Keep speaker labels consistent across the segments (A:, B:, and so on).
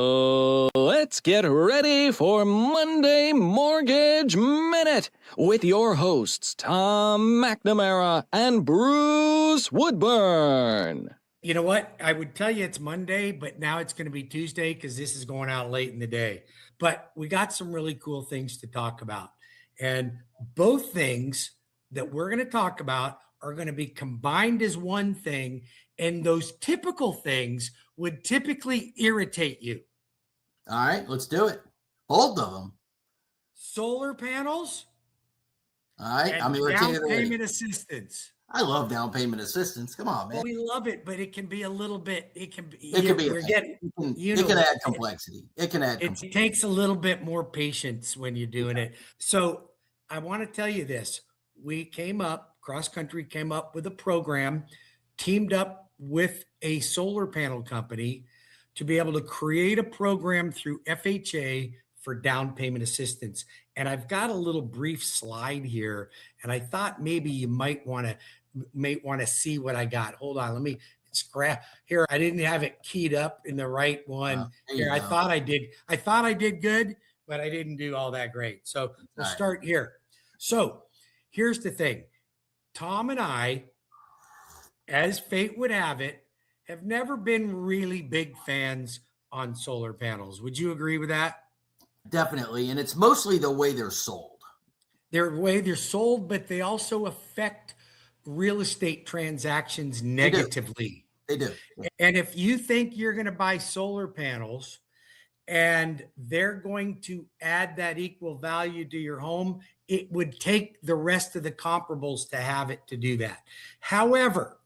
A: Let's get ready for Monday Mortgage Minute with your hosts, Tom McNamara and Bruce Woodburn.
B: You know what? I would tell you it's Monday, but now it's going to be Tuesday because this is going out late in the day. But we got some really cool things to talk about. And both things that we're going to talk about are going to be combined as one thing. And those typical things would typically irritate you.
C: All right, let's do it. Both of them.
B: Solar panels.
C: All right,
B: and
C: I'm irritated
B: down
C: already.
B: payment assistance.
C: I love down payment assistance. Come on, man.
B: Well, we love it, but it can be a little bit. It can be.
C: It can add complexity. It
B: takes a little bit more patience when you're doing it. So I want to tell you this: we cross country came up with a program, teamed up with a solar panel company to be able to create a program through FHA for down payment assistance. And I've got a little brief slide here, and I thought maybe you might want to see what I got. Hold on, let me scrap here. I didn't have it keyed up in the right one here. I thought I did good, but I didn't do all that great. So we'll start here. So here's the thing. Tom and I, as fate would have it, have never been really big fans on solar panels. Would you agree with that?
C: Definitely. And it's mostly the way they're sold.
B: The way they're sold, but they also affect real estate transactions negatively.
C: They do.
B: And if you think you're going to buy solar panels and they're going to add that equal value to your home, it would take the rest of the comparables to have it to do that. However,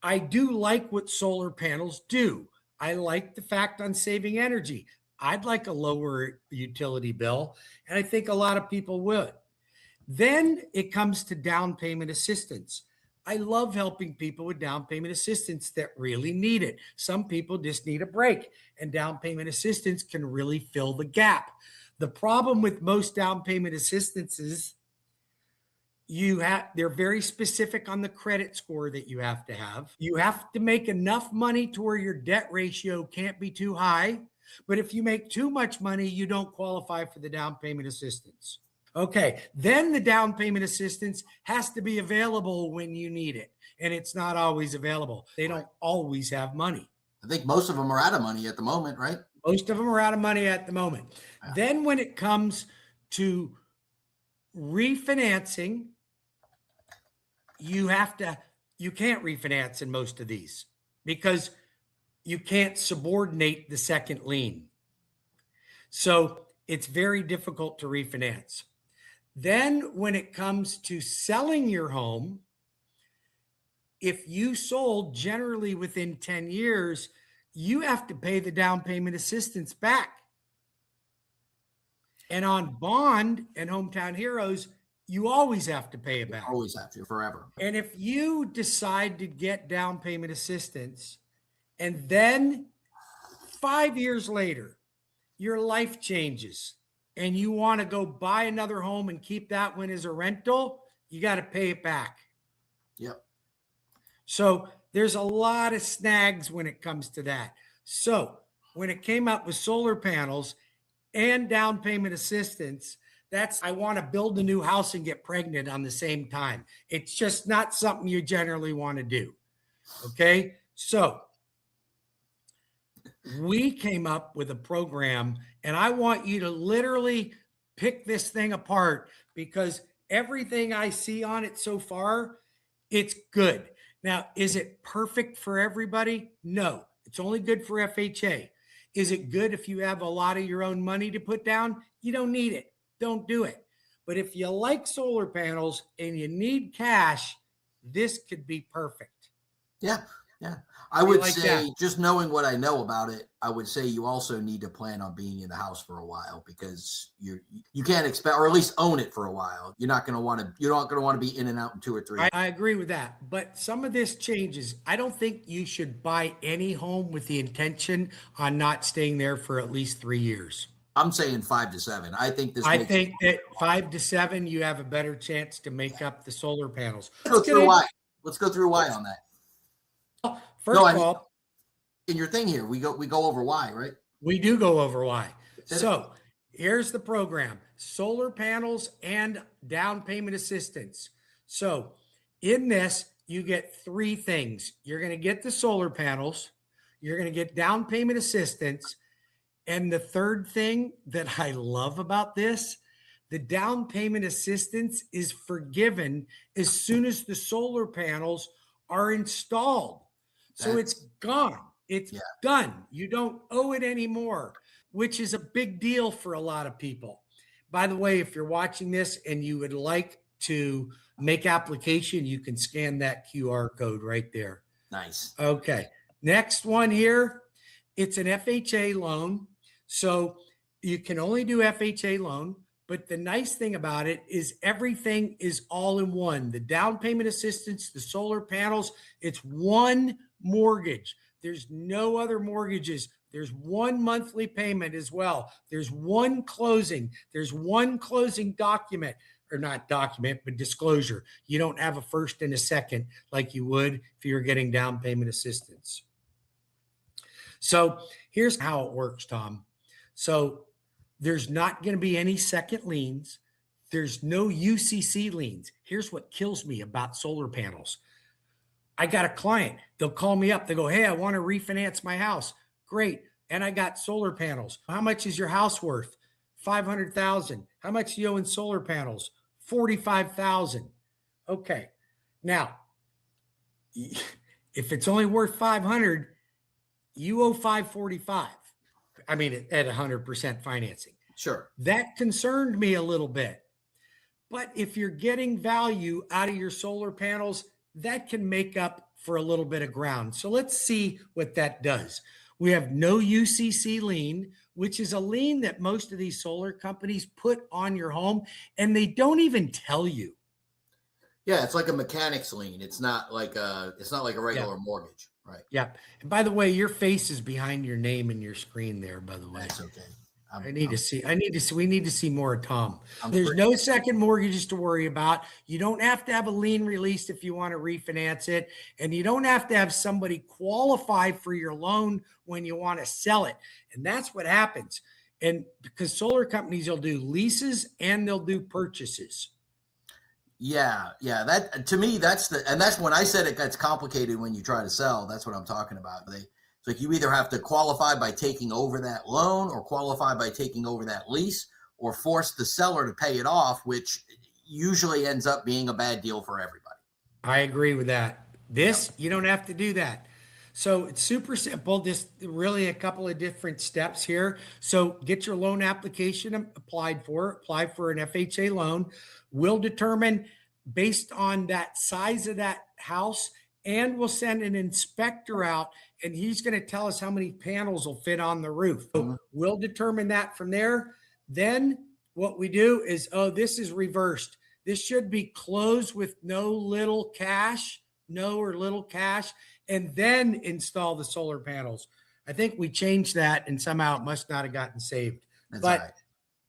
B: I do like what solar panels do. I like the fact on saving energy. I'd like a lower utility bill, and I think a lot of people would. Then it comes to down payment assistance. I love helping people with down payment assistance that really need it. Some people just need a break, and down payment assistance can really fill the gap. The problem with most down payment assistance is they're very specific on the credit score that you have to have. You have to make enough money to where your debt ratio can't be too high. But if you make too much money, you don't qualify for the down payment assistance. Okay, then the down payment assistance has to be available when you need it. And it's not always available. They don't always have money.
C: I think most of them are out of money at the moment, right?
B: Most of them are out of money at the moment. Yeah. Then when it comes to refinancing, you can't refinance in most of these because you can't subordinate the second lien. So it's very difficult to refinance. Then when it comes to selling your home, if you sold generally within 10 years, you have to pay the down payment assistance back. And on bond and Hometown Heroes, you always have to pay it back.
C: You always have to, forever.
B: And if you decide to get down payment assistance, and then 5 years later, your life changes and you want to go buy another home and keep that one as a rental, you got to pay it back.
C: Yep.
B: So there's a lot of snags when it comes to that. So when it came up with solar panels and down payment assistance, I want to build a new house and get pregnant on the same time. It's just not something you generally want to do. Okay. So we came up with a program, and I want you to literally pick this thing apart because everything I see on it so far, it's good. Now, is it perfect for everybody? No, it's only good for FHA. Is it good if you have a lot of your own money to put down? You don't need it. Don't do it. But if you like solar panels and you need cash, this could be perfect.
C: Yeah. Yeah. I would say, just knowing what I know about it, I would say you also need to plan on being in the house for a while because you can't expect, or at least own it for a while. You're not going to want to be in and out in 2 or 3.
B: I agree with that. But some of this changes. I don't think you should buy any home with the intention on not staying there for at least 3 years.
C: I'm saying 5 to 7. I think
B: that 5 to 7, you have a better chance to make up the solar panels.
C: Let's go through why on that.
B: First of all,
C: in your thing here, we go over why, right?
B: We do go over why. So here's the program: solar panels and down payment assistance. So in this, you get three things. You're going to get the solar panels, you're going to get down payment assistance. And the third thing that I love about this, the down payment assistance is forgiven as soon as the solar panels are installed. So it's gone. It's done. You don't owe it anymore, which is a big deal for a lot of people. By the way, if you're watching this and you would like to make application, you can scan that QR code right there.
C: Nice.
B: Okay. Next one here. It's an FHA loan. So you can only do FHA loan, but the nice thing about it is everything is all in one. The down payment assistance, the solar panels, it's one mortgage. There's no other mortgages. There's one monthly payment as well. There's one closing. There's one closing document, or not document, but disclosure. You don't have a first and a second like you would if you were getting down payment assistance. So here's how it works, Tom. So there's not going to be any second liens. There's no UCC liens. Here's what kills me about solar panels. I got a client. They'll call me up. They go, hey, I want to refinance my house. Great. And I got solar panels. How much is your house worth? $500,000. How much do you owe in solar panels? $45,000. Okay. Now, if it's only worth 500, you owe 545. I mean, at 100% financing.
C: Sure.
B: That concerned me a little bit. But if you're getting value out of your solar panels, that can make up for a little bit of ground. So let's see what that does. We have no UCC lien, which is a lien that most of these solar companies put on your home, and they don't even tell you.
C: Yeah, it's like a mechanic's lien. It's not like a regular mortgage. Right.
B: Yeah. And by the way, your face is behind your name in your screen there, by the way.
C: That's okay.
B: We need to see more of Tom. There's no second mortgages to worry about. You don't have to have a lien released if you want to refinance it. And you don't have to have somebody qualify for your loan when you want to sell it. And that's what happens. And because solar companies will do leases and they'll do purchases.
C: Yeah. That to me, that's when I said it gets complicated when you try to sell. That's what I'm talking about. It's like you either have to qualify by taking over that loan or qualify by taking over that lease or force the seller to pay it off, which usually ends up being a bad deal for everybody.
B: I agree with that. You don't have to do that. So it's super simple. Just really a couple of different steps here. So get your loan application apply for an FHA loan. We'll determine based on that size of that house, and we'll send an inspector out, and he's going to tell us how many panels will fit on the roof. So we'll determine that from there. Then what we do is, this is reversed. This should be closed with no or little cash, and then install the solar panels. I think we changed that, and somehow it must not have gotten saved.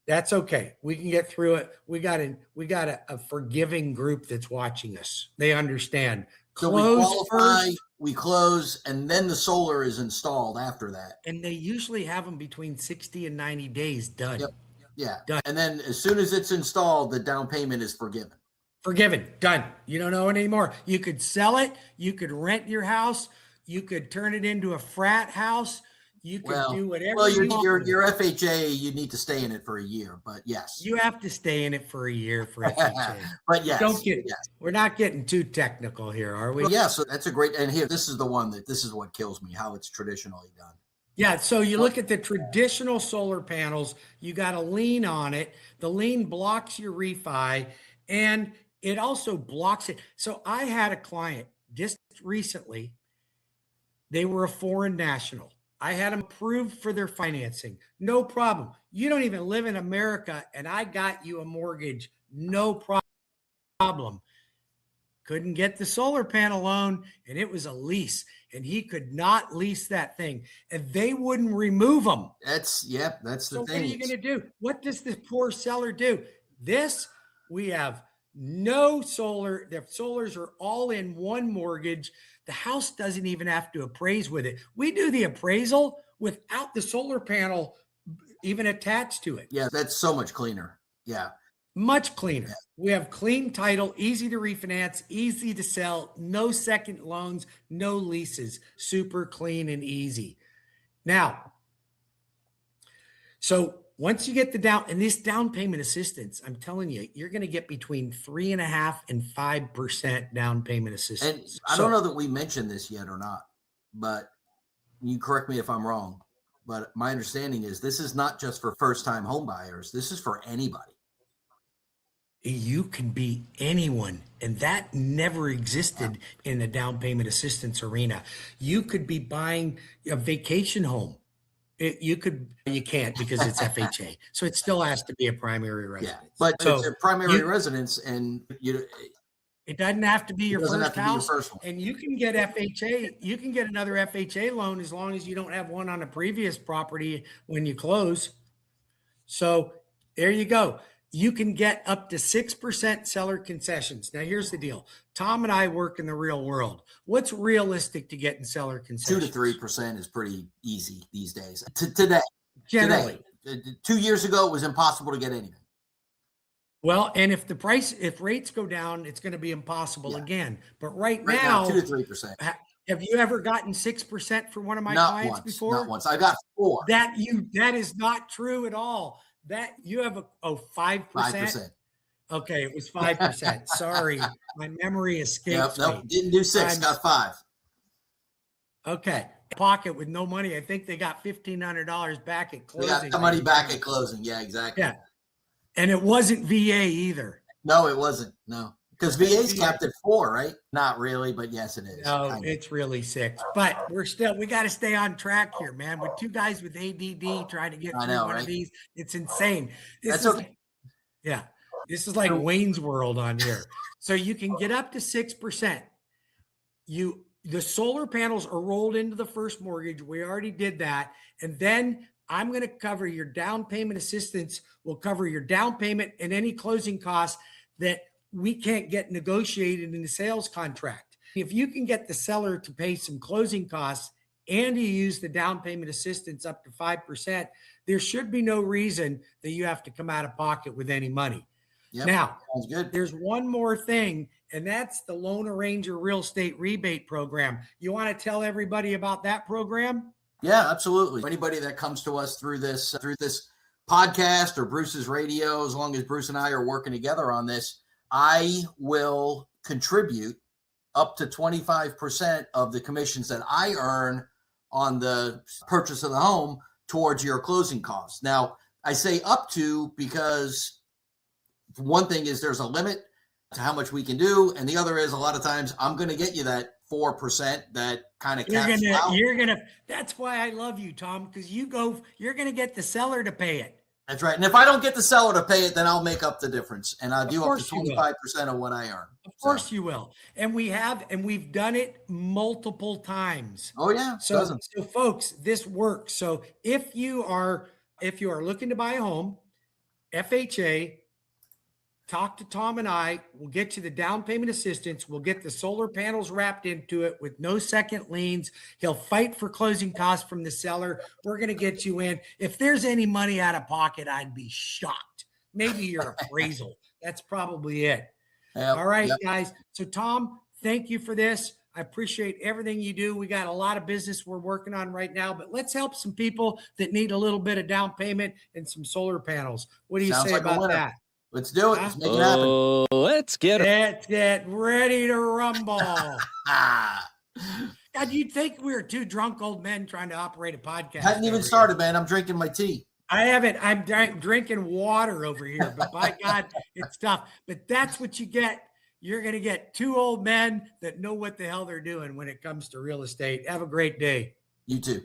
B: That's okay. We can get through it. We got a forgiving group that's watching us. They understand.
C: So we qualify, we close, and then the solar is installed after that.
B: And they usually have them between 60 and 90 days done.
C: Yep. Yeah.
B: Done.
C: And then as soon as it's installed, the down payment is forgiven.
B: Forgiven. Done. You don't owe it anymore. You could sell it. You could rent your house. You could turn it into a frat house. You can do whatever.
C: Well, your FHA, you need to stay in it for a year, but yes.
B: You have to stay in it for a year for FHA.
C: But yes.
B: We're not getting too technical here, are we?
C: Well, yeah, so that's a great, and here, this is what kills me, how it's traditionally done.
B: Yeah, so you look at the traditional solar panels, you got a lien on it. The lien blocks your refi, and it also blocks it. So I had a client just recently, they were a foreign national. I had them approved for their financing. No problem. You don't even live in America, and I got you a mortgage. No problem. Couldn't get the solar panel loan, and it was a lease, and he could not lease that thing, and they wouldn't remove them.
C: That's the thing.
B: So what are you going to do? What does this poor seller do? We have no solar. The solars are all in one mortgage. The house doesn't even have to appraise with it. We do the appraisal. without the solar panel even attached to it.
C: Yeah, that's so much cleaner. Yeah.
B: Much cleaner. We have clean title, easy to refinance, easy to sell, no second loans, no leases, super clean and easy. Now, so once you get the down and this down payment assistance, I'm telling you, you're going to get between 3.5% and 5% down payment assistance.
C: And I don't know that we mentioned this yet or not, but you correct me if I'm wrong. But my understanding is this is not just for first-time home buyers. This is for anybody.
B: You can be anyone, and that never existed in the down payment assistance arena. You could be buying a vacation home. You can't because it's FHA, so it still has to be a primary residence.
C: Yeah, but
B: so
C: it's a primary residence, and
B: it doesn't have to be your first house.
C: First one.
B: And you can get FHA. You can get another FHA loan as long as you don't have one on a previous property when you close. So there you go. You can get up to 6% seller concessions. Now, here's the deal. Tom and I work in the real world. What's realistic to get in seller concessions?
C: 2 to 3% is pretty easy these days. Today,
B: generally.
C: 2 years ago, it was impossible to get anything.
B: Well, and if rates go down, it's going to be impossible again. But right now,
C: 2 to 3%.
B: Have you ever gotten 6% for one of my clients before?
C: Not once. I got 4.
B: That is not true at all. That you have 5%?
C: 5%.
B: Okay, it was 5%. Sorry, my memory escapes me.
C: Nope, didn't do 6, got 5.
B: Okay, pocket with no money. I think they got $1,500 back at closing.
C: They got the money back at closing. Yeah, exactly.
B: Yeah, and it wasn't VA either.
C: No, it wasn't. No, because VA's capped at 4, right? Not really, but yes, it is.
B: No, it's really 6. But we got to stay on track here, man. With 2 guys with ADD trying to get through one of these, it's insane. That's okay. Yeah, this is like Wayne's World on here. So you can get up to 6%. The solar panels are rolled into the first mortgage. We already did that, and then I'm going to cover your down payment assistance. Will cover your down payment and any closing costs that we can't get negotiated in the sales contract. If you can get the seller to pay some closing costs and you use the down payment assistance up to 5%, there should be no reason that you have to come out of pocket with any money.
C: Yep,
B: now,
C: sounds good.
B: There's one more thing, and that's the Loan Arranger Real Estate Rebate Program. You want to tell everybody about that program?
C: Yeah, absolutely. Anybody that comes to us through this podcast or Bruce's radio, as long as Bruce and I are working together on this, I will contribute up to 25% of the commissions that I earn on the purchase of the home towards your closing costs. Now, I say up to because one thing is there's a limit to how much we can do, and the other is a lot of times I'm going to get you that 4% that kind of caps out.
B: That's why I love you, Tom, because you're going to get the seller to pay it.
C: That's right. And if I don't get the seller to pay it, then I'll make up the difference, and I'll do up to 25% of what I earn.
B: Of course you will. And we've done it multiple times.
C: Oh yeah.
B: So folks, this works. So if you are looking to buy a home, FHA, talk to Tom and I. We'll get you the down payment assistance. We'll get the solar panels wrapped into it with no second liens. He'll fight for closing costs from the seller. We're going to get you in. If there's any money out of pocket, I'd be shocked. Maybe your appraisal. That's probably it.
C: Yep,
B: all right, guys. So Tom, thank you for this. I appreciate everything you do. We got a lot of business we're working on right now, but let's help some people that need a little bit of down payment and some solar panels. What do you say about that?
C: Let's do it. Let's make it happen.
A: Let's
B: get ready to rumble. God, you'd think we were 2 drunk old men trying to operate a podcast.
C: Hadn't even started, man. I'm drinking my tea.
B: I haven't. I'm drinking water over here, but by God, it's tough. But that's what you get. You're going to get 2 old men that know what the hell they're doing when it comes to real estate. Have a great day.
C: You too.